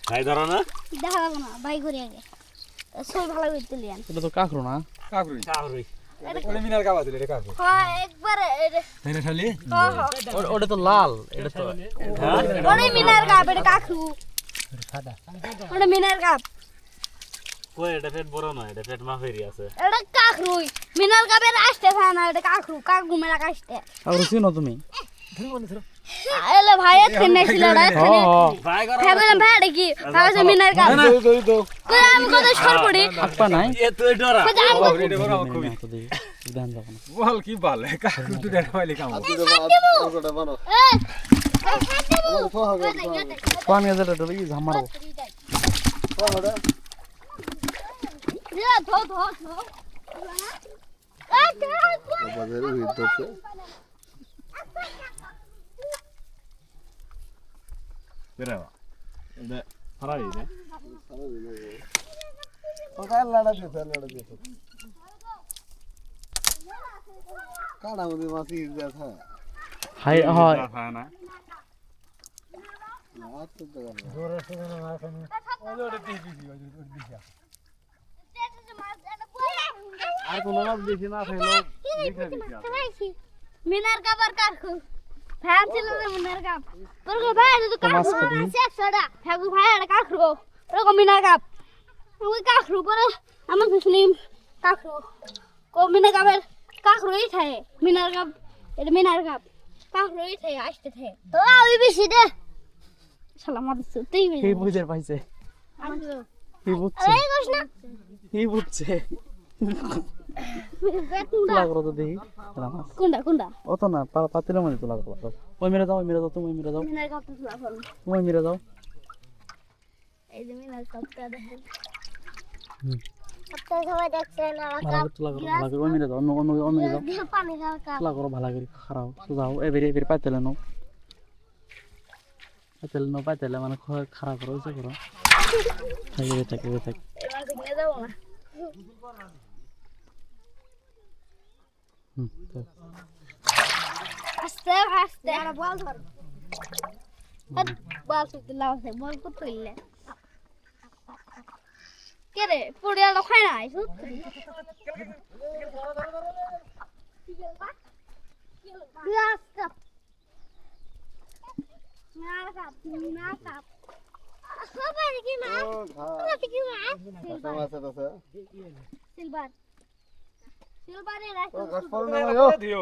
ভাই ধরো না দেখা যাবো না ভাই ঘুরে আগে সই ভালো করে তুলিয়ান এটা তো কাকরো না কাকরুই ওটা মিনার কাবা দিলে রে কাকু হ্যাঁ একবার তাইলে খালি ওটা তো লাল এটা তো ওরে মিনার কাপ এটা কাকু সাদা ওরে মিনার কাপ কই এটা পেট বড় না এটা পেট মাফেরি আছে এটা কাকরুই মিনার কাপের আসতে থাকে না এটা কাকরু কাকু মেলা কাশতে কাকরো চিনো তুমি এলে ভাই এখানে নাইছিল রে ভাই করো ভাই বললাম ভাই এটা কি ভাই যে মিনার কাপ কই আমি কত সর পড়ি আপা নাই এ তুই ডরা রে বড় খুবই তো দেখি ধ্যান যাবো না বল কি বল কাকু তো দেড় পাইলে কাম পানি আছে এটা কি ঝামারো ধো ধো ধো বেরাও এটা ফারাই রে হাই হয় হ্যাঁ না আর কোন মাছ বেশি না খাইলো লিখে দিছি মিনার কাপ আর কাকু ভাই ছিল রে মিনার কাপ তোর কো ভাই তো কাকু আছে ছড়া কাকু ভাই আর কাকু তোর কো মিনার কাপ ওই কাকু পরে আমার শুনি কাকু কো মিনার কাপের কাকুই থাকে মিনার কাপ এটা মিনার কাপ কাকুই থাকে আসতে থাকে তো ওই বেশি দে শালা মারছ তুই এই বুঝের পাইছে এই বুঝছে এই কস না এই বুঝছে কোনটা তোলা করো তো দেখি কোনটা কোনটা অত না পাতিলের মধ্যে তোলা করো ওই মেরে দাও তুমি মেরে দাও মিনার কাপ তো ফল তুমি মেরে দাও এই যে মিনার কাপটা দেখেন আপনারা সবাই দেখছেন আমার ভালো কাপ করে তোলা করো ভালো করে ওই মেরে দাও অন্য মেরে দাও দিয়ে পানি খাওয়ার কাপ তোলা করো ভালো করে খারাও সুজাও এবারে পাতিলে নাও পাতিলে মানে খারাপ করো ওইসব করো থাকে এবার দেখলে যাবো না আস্তে আস্তে আর বল ধর বল সুতে লাউছে বল কত হইলে কে রে পড়িয়াটা খাই না আইছো গ্লাস কাপ না কাপ সবাই কি মা সবাই কি মা সিলভার সিলভারে রাখো দিও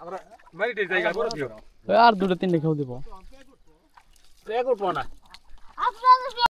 আমরা মারিতে জায়গা করে দিও আর দুটো তিনটে খেও দিব তো এক করব না আপনারা